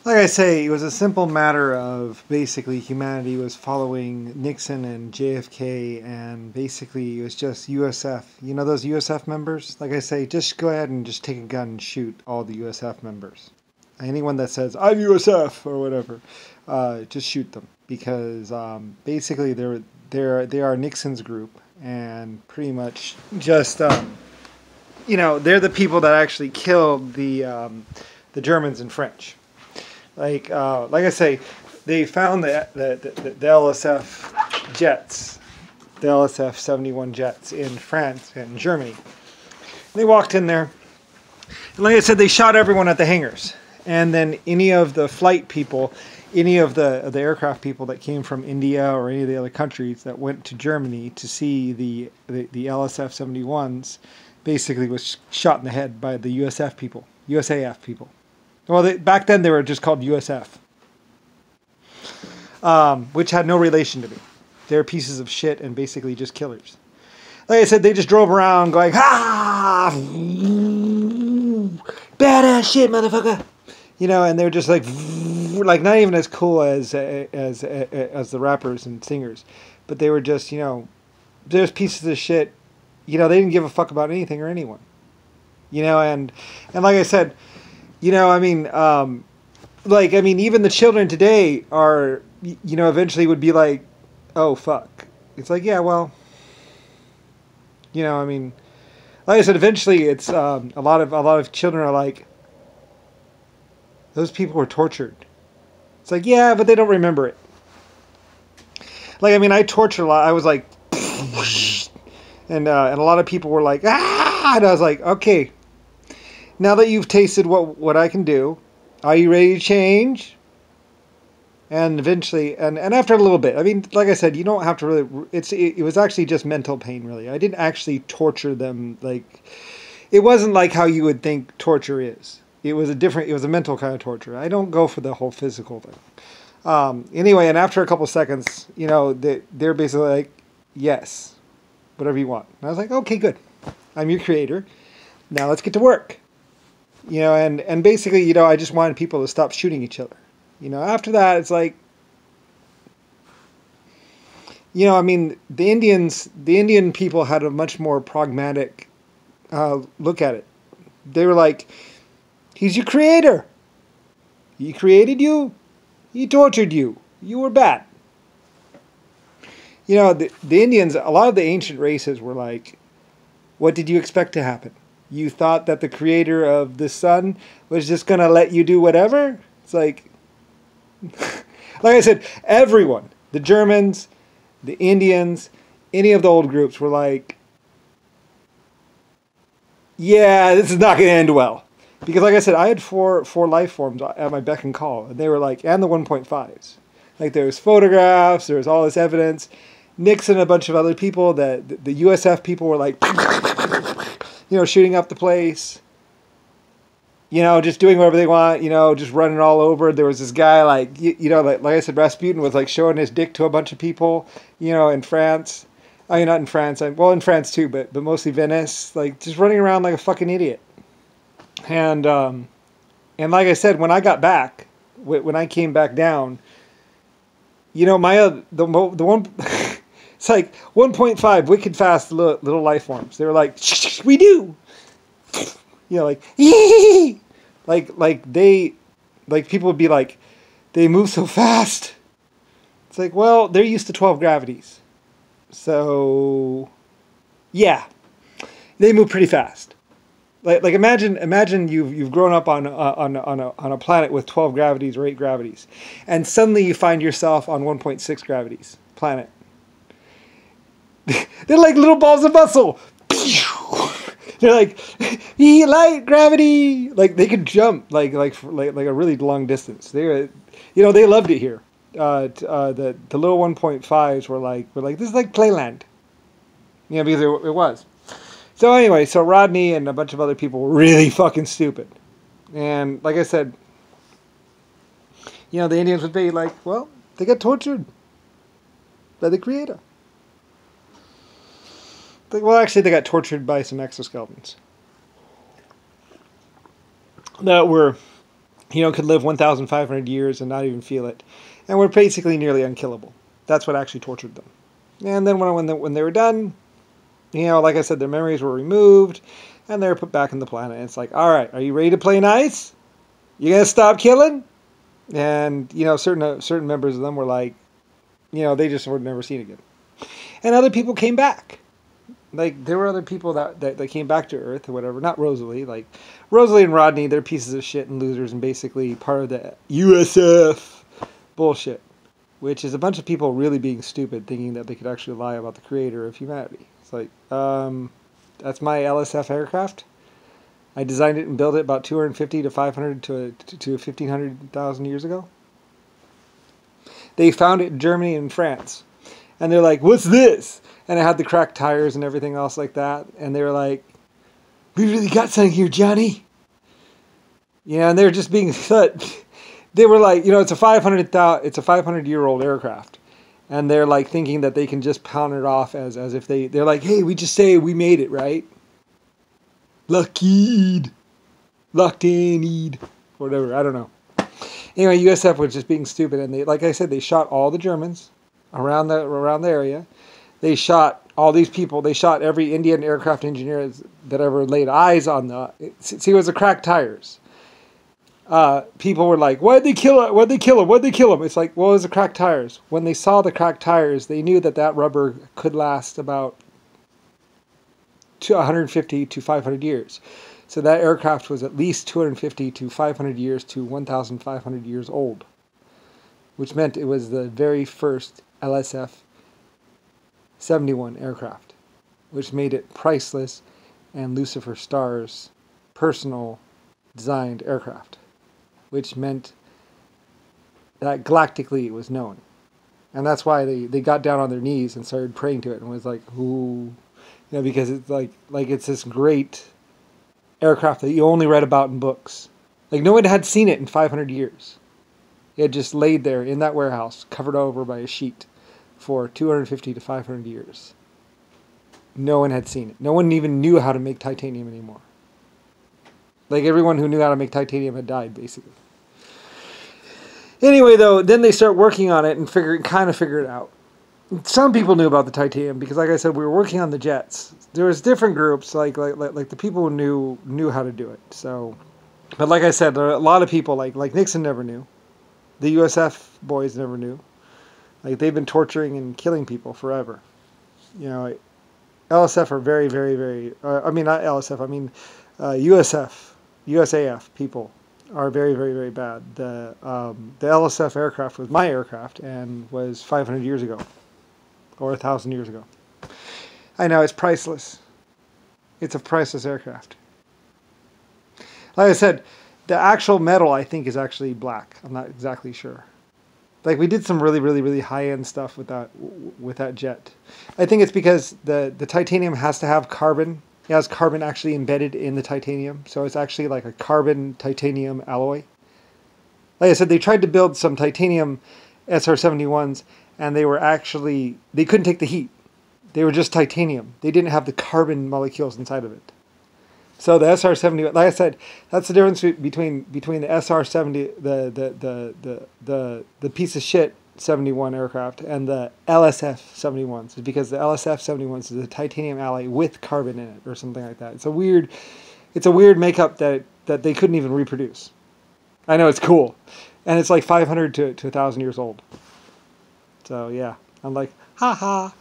Like I say, it was a simple matter of basically humanity was following Nixon and JFK, and basically it was just USF. You know those USF members? Like I say, just go ahead and just take a gun and shoot all the USF members. Anyone that says I'm USF or whatever, just shoot them because basically they are Nixon's group, and pretty much just they're the people that actually killed the Germans and French. Like I say, they found the LSF jets, the LSF 71 jets in France and Germany. And they walked in there, and like I said, they shot everyone at the hangars. And then any of the flight people, any of the aircraft people that came from India or any of the other countries that went to Germany to see the LSF 71s, basically was shot in the head by the USF people, USAF people. Well, back then they were just called USF, which had no relation to me. They're pieces of shit and basically just killers. Like I said, they just drove around going, "Ha! Badass shit, motherfucker!" And they're just like not even as cool as the rappers and singers, but they were just, just pieces of shit. They didn't give a fuck about anything or anyone. And like I said. Even the children today are, eventually would be like, oh, fuck. It's like, yeah, well, like I said, eventually it's, a lot of children are like, those people were tortured. It's like, yeah, but they don't remember it. I tortured a lot. I was like, and a lot of people were like, ah, and I was like, okay. Now that you've tasted what I can do, are you ready to change? And eventually, and after a little bit, like I said, you don't have to really. It was actually just mental pain, really. I didn't actually torture them. It wasn't like how you would think torture is. It was a mental kind of torture. I don't go for the whole physical thing. Anyway, and after a couple seconds, they're basically like, yes, whatever you want. And I was like, okay, good. I'm your creator. Now let's get to work. And basically, I just wanted people to stop shooting each other. After that, it's like, the Indian people had a much more pragmatic look at it. They were like, he's your creator. He created you. He tortured you. You were bad. The Indians, a lot of the ancient races were like, what did you expect to happen? You thought that the creator of the sun was just going to let you do whatever? It's like I said, everyone, the Germans, the Indians, any of the old groups were like, yeah, this is not going to end well. Because like I said, I had four life forms at my beck and call. And they were like, and the 1.5s. Like there was photographs, there was all this evidence. Nixon and a bunch of other people, the USF people were like, shooting up the place, just doing whatever they want, just running all over. There was this guy, like I said, Rasputin was like showing his dick to a bunch of people, in France. I mean, not in France. Well, in France too, but mostly Venice, like just running around like a fucking idiot. And like I said, when I got back, when I came back down, the one. It's like 1.5 wicked fast little life forms. They were like, we do. Like people would be like, they move so fast. It's like, well, they're used to 12 gravities. So, yeah, they move pretty fast. Like imagine you've grown up on a planet with 12 gravities or 8 gravities, and suddenly you find yourself on 1.6 gravities planet. They're like little balls of muscle. They're like light gravity. Like they could jump like a really long distance. They loved it here. The little 1.5s were like this is like playland. Because it was. So anyway, so Rodney and a bunch of other people were really fucking stupid. And like I said, the Indians would be like, well, they got tortured by the creator. Well, actually, they got tortured by some exoskeletons that were could live 1,500 years and not even feel it, and were basically nearly unkillable. That's what actually tortured them. And then when they were done, like I said, their memories were removed, and they were put back on the planet. And it's like, all right, are you ready to play nice? You gonna stop killing? And certain members of them were like, they just were never seen again. And other people came back. Like, there were other people that came back to Earth or whatever. Not Rosalie. Like, Rosalie and Rodney, they're pieces of shit and losers and basically part of the USF bullshit, which is a bunch of people really being stupid, thinking that they could actually lie about the creator of humanity. It's like, that's my LSF aircraft. I designed it and built it about 250 to 500 to 1,500,000 years ago. They found it in Germany and France. And they're like, what's this? And it had the cracked tires and everything else like that. And they were like, we really got something here, Johnny. And they were just being, they were like, it's a 500-year-old aircraft. And they're like thinking that they can just pound it off as if they're like, hey, we just say we made it, right? Locked in, whatever, I don't know. Anyway, USF was just being stupid, and like I said, they shot all the Germans around the area. They shot all these people. They shot every Indian aircraft engineer that ever laid eyes on it was the cracked tires. People were like, why'd they kill him? Why'd they kill him? It's like, well, it was the cracked tires. When they saw the cracked tires, they knew that rubber could last about 150 to 500 years. So that aircraft was at least 250 to 500 years to 1,500 years old, which meant it was the very first LSF-71 aircraft, which made it priceless and Lucifer Starr's personal designed aircraft, which meant that galactically it was known. And that's why they got down on their knees and started praying to it and was like, ooh, because it's like it's this great aircraft that you only read about in books. Like, no one had seen it in 500 years. It had just laid there in that warehouse, covered over by a sheet, for 250 to 500 years. No one had seen it. No one even knew how to make titanium anymore. Like, everyone who knew how to make titanium had died, basically. Anyway, though, then they start working on it and figure it out. Some people knew about the titanium because, like I said, we were working on the jets. There was different groups, like the people who knew how to do it. So, but like I said, a lot of people, like Nixon never knew. The USF boys never knew. Like, they've been torturing and killing people forever. LSF are very, very, very. Not LSF. USAF people are very, very, very bad. The LSF aircraft was my aircraft and was 500 years ago. Or 1,000 years ago. I know, it's priceless. It's a priceless aircraft. Like I said, the actual metal, I think, is actually black. I'm not exactly sure. Like, we did some really, really, really high-end stuff with that jet. I think it's because the titanium has to have carbon. It has carbon actually embedded in the titanium. So it's actually like a carbon-titanium alloy. Like I said, they tried to build some titanium SR-71s, and they couldn't take the heat. They were just titanium. They didn't have the carbon molecules inside of it. So the SR-70, like I said, that's the difference between the SR-70, the piece of shit 71 aircraft, and the LSF-71s, is because the LSF-71s is a titanium alloy with carbon in it, or something like that. It's a weird makeup that they couldn't even reproduce. I know, it's cool, and it's like 500 to 1,000 years old. So yeah, I'm like, ha ha.